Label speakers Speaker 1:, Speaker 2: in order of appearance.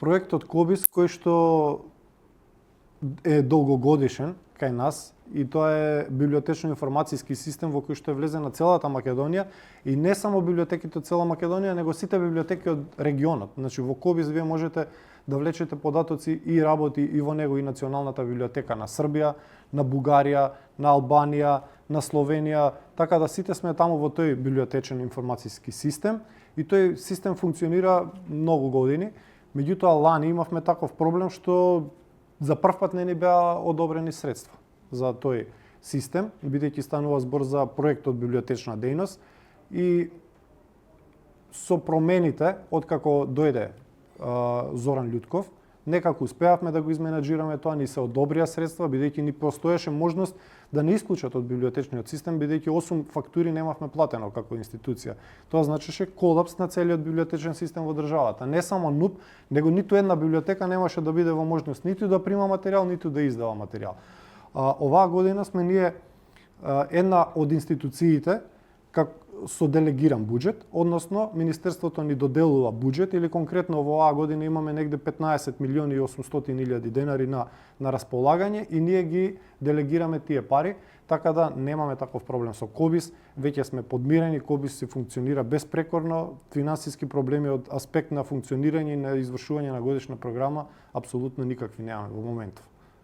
Speaker 1: проектот Кобис, кој што е долгогодишен кај нас, и тоа е библиотечно-информацијски систем во кој што е влезен на целата Македонија, и не само библиотеките од цела Македонија, него сите библиотеки од регионот. Значи во Кобис вие можете да влечете податоци и работи и во него и Националната библиотека на Србија, на Бугарија, на Албанија, на Словенија, така да сите сме таму во тој библиотечен информацијски систем, и тој систем функционира многу години. Меѓутоа лани имавме таков проблем што за прв пат не ни беа одобрени средства за тој систем, бидејќи станува збор за проектот библиотечна дејност, и со промените откако дојде Зоран Љутков, некако успеавме да го изменаџираме тоа, ни се одобрија средства, бидејќи ни постоеше можност да не исклучат од библиотечниот систем, бидејќи 8 фактури немавме платено како институција. Тоа значеше колапс на целиот библиотечен систем во државата. Не само НУП, него ниту една библиотека немаше да биде во можност ниту да прима материјал, ниту да издава материјал. Оваа година сме ние една од институциите со делегиран буџет, односно Министерството ни доделува буџет, или конкретно во оваа година имаме негде 15 милиони и 800 илјади денари на располагање, и ние ги делегираме тие пари, така да немаме таков проблем со Кобис, веќе сме подмирени, Кобис се функционира безпрекорно, финансиски проблеми од аспект на функционирање и на извршување на годишна програма апсолутно никакви немаме во моментов.